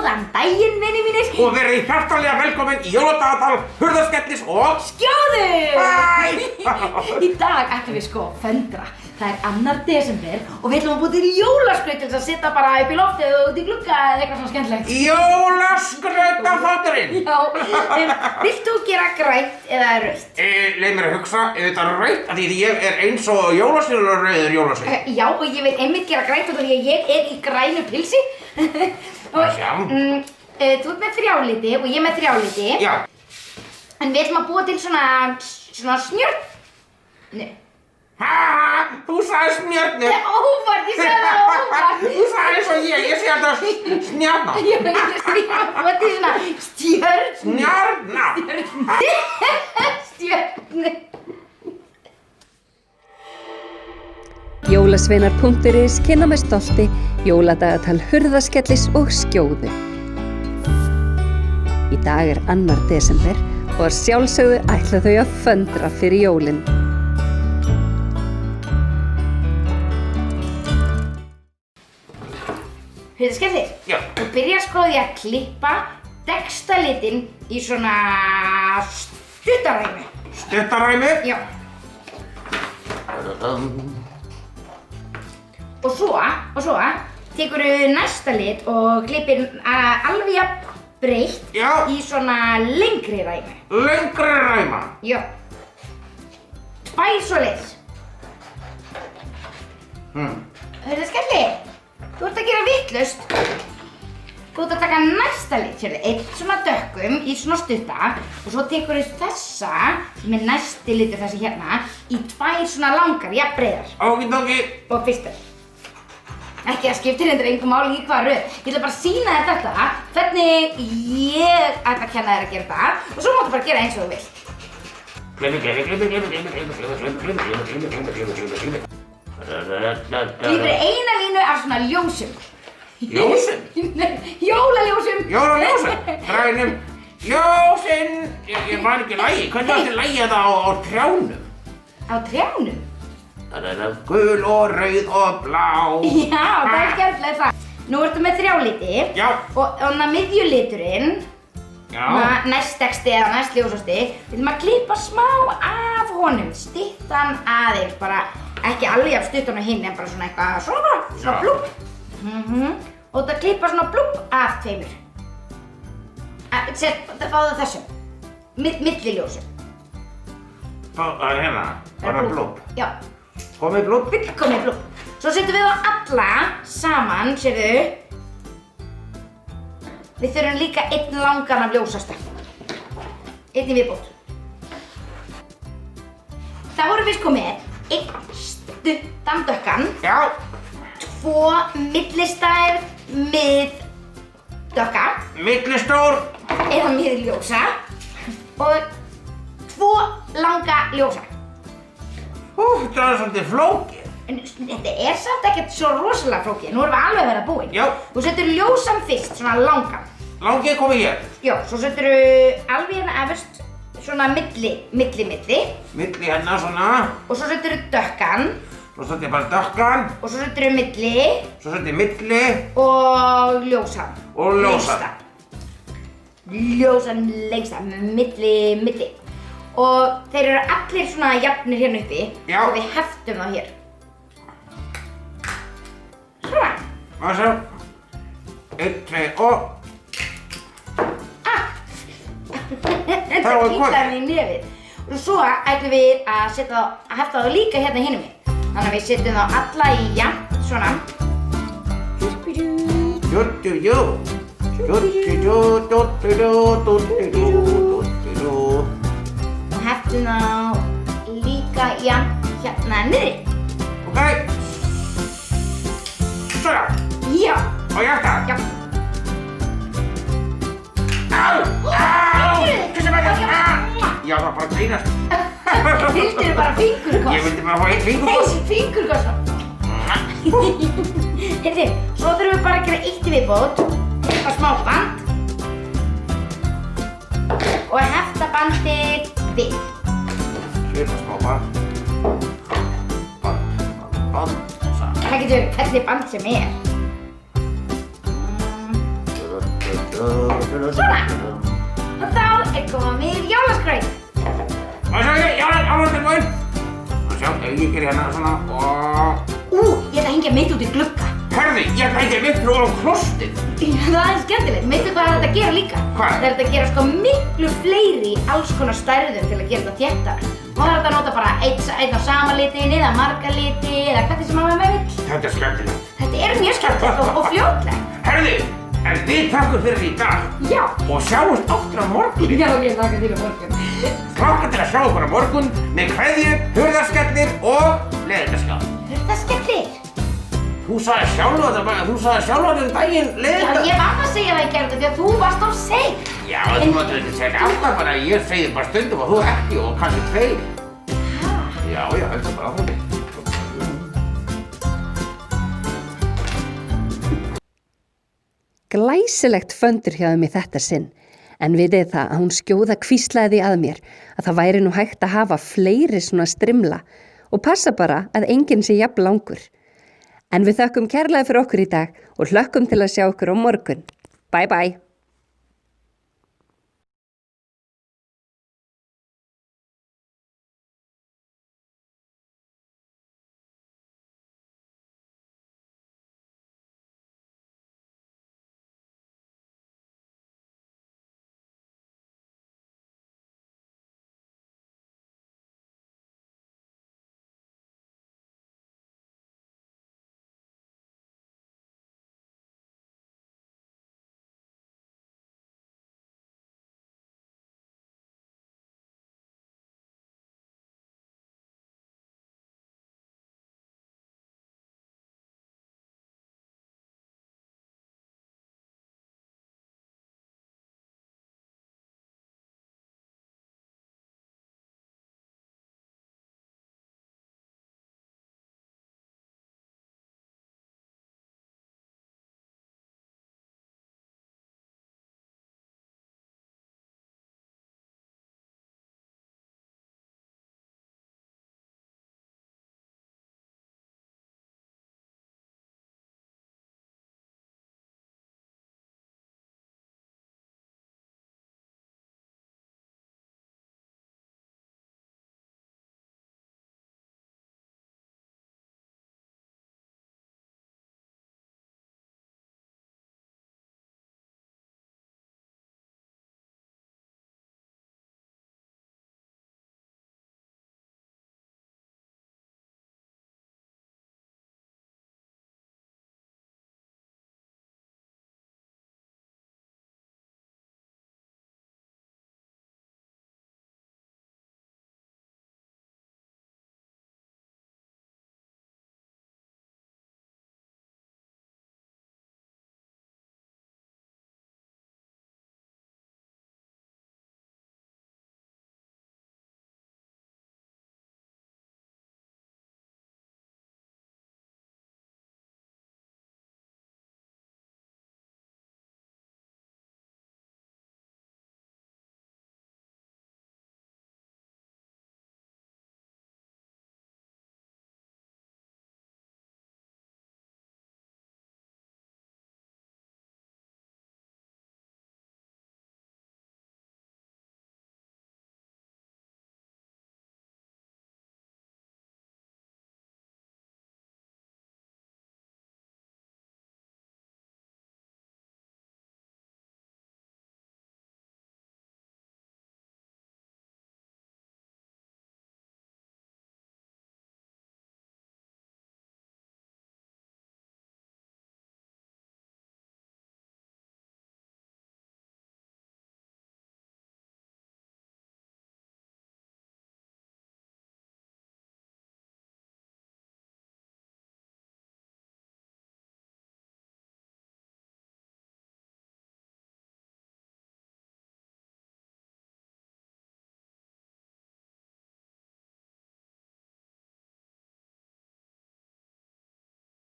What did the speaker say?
Góðan daginn, vinir mínir. Og verið hjartanlega velkomin í jóladagatal Hurðaskellis og Skjóðu! Bæ! Í dag ætlum við sko að föndra. Það er 2. desember og við ætlum að búa til jólaskraut til að setja bara upp í loftið og út í glugga eða eitthvað svona skemmtilegt. Jólaskrautaþátturinn! Já, vilt þú gera grænt eða rautt? Leið mér að hugsa, þetta er rautt, af því ég er eins og jólasveinn og rauður jólasveinn. Já, og ég vil einmitt gera grænt út af því að ég er í grænu pilsi. Að sjá. Þú ert með 3 liti og ég með 3 liti. Já. En við ætlum að búa til svona snjörn. Nei. Ha, þú sagði snjörnu. Óvart, ég sagði það óvart. Þú sagði eins og ég sé alltaf snjarna. Ég búa til svona stjörn. Snjarna. Stjörn. Jólasveinar.is kynna með stolti jóladagatal Hurðaskellis og Skjóðu. Í dag er 2. desember og að sjálfsögðu ætla þau að föndra fyrir jólin. Hurðaskellir? Já. Þú byrjar sko því að klippa textalitinn í svona stuttaræmi. Stuttaræmi? Já. Og svo tekurðu næsta lit og klippir alveg jafn breitt í svona lengri ræmi. Lengri ræma? Já. 2 svoleiðis. Hurðaskellir, þú ert að gera vitlaust. Þú ert að taka næsta lit, sérðu, einn svona dökkum í svona stutta og svo tekurðu þessa, sem er næsti litur þessi hérna, í 2 svona langar, jafn breiðar. Ókei. Og fyrstur. Ekki að skiptir endur engu máli í hvaða röð. Ég ætla bara að sýna þér þetta, hvernig ég ætla að kenna þér að gera þetta og svo máttu bara gera eins og þú vilt. Klípir eina línu af svona ljósum. Ljósum? Jólaljósum. Jólaljósum? Grænum ljósin. Ég man ekki lagi. Hvernig átti lagi þetta á trjánum? Á trjánum? Það er gul og rauð og blá. Já, það er skemmtilega það. Nú ertu með 3 liti. Já. Og miðjuliturinn, næst texti eða næst ljósasti, við ætlum að klippa smá af honum, stytta hann aðeins, bara ekki alveg af stuttan á hinn, en bara svona eitthvað svona blúpp. Og það klippa svona blúpp af 2. Það fáðu þessum, milliljósum. Hérna, bara blúpp. Já. Komið blúpp? Komið blúpp. Svo setjum við á alla saman, sérðu. Við þurfum líka 1 langan af ljósasta. 1 í viðbót. Það vorum við sko með 1 stuttan dökkan. Já. 2 millistærð miðdökka. Millistór. Eða miðljósa. Og 2 langa ljósa. Þetta er svolítið flókið. En þetta er samt ekkert svo rosalega flókið. Nú erum við alveg að vera búin. Já. Þú setur ljósan fyrst, svona langan. Langið komið hér. Já, svo setur alveg hérna efst svona milli. Milli hérna svona. Og svo setur dökkan. Svo setur ég bara dökkan. Og svo setur milli. Svo setur ég milli. Og ljósan. Og ljósan. Ljósan lengsta, milli. Og þeir eru allir svona jafnir hérna uppi. Já. Og við heftum þá hér. Svona. Og svo. 1, 2 og. Þetta kýtlaði í nefið. Og svo ætlum við að hefta þá líka hérna hinum við. Þannig að við setjum þá alla í jafnt, svona. Og heftum þá líka jafnt hérna niðri. Ok. Svona. Já. Og hjarta. Já. Á! Já, það var bara að grínast. Vildirðu bara fingurkoss? Ég vildi bara fá 1 fingurkoss. Fingurkoss. Heyrðu, svo þurfum við bara að gera 1 í viðbót. Eitthvað smá band. Og hefta bandið við. Svipa smá band. Band. Það getur hvernig band sem er. Svona. Og þá komið jólaskraut. Og svo jólaskraut búinn. Og sjá, ef ég gerir hérna svona og... Ég ætla að hengja mitt út í glugga. Herði, ég ætla að hengja mitt fyrir ofan klostið. Það er skemmtilegt. Veistu hvað þetta gera líka? Hvað? Það er þetta að gera sko miklu fleiri alls konar stærðum til að gera þetta þéttara. Og það er þetta að nota bara einn á sama litin eða marga liti eða hvernig sem maður með vill. Þetta er skemmtilegt. Þetta er mjög skemmtilegt og fljótlegt. Herði, en við takkum fyrir í dag. Já. Og sjáumst aftur á morgun. Já, ég þakka til á morgun. Hlakka til að sjá okkur á morgun með kveðju, hurðarskellir og leiðindaskjál. Hurðarskellir? Þú sagði sjálf að daginn leiðinda. Já, ég var að segja það í gerðu því að þú varst of sein. Já, þú máttu ekki segja alltaf bara að ég segi bara stundum og þú ekki og kannski tveir. Já, þetta er bara áfram mig. Glæsilegt föndur hjá þeim í þetta sinn, en vitið það að hún skjóða hvíslaði að mér að það væri nú hægt að hafa fleiri svona strimla og passa bara að enginn sé jafn langur. En við þökkum kærlega fyrir okkur í dag og hlökkum til að sjá okkur á morgun. Bye bye!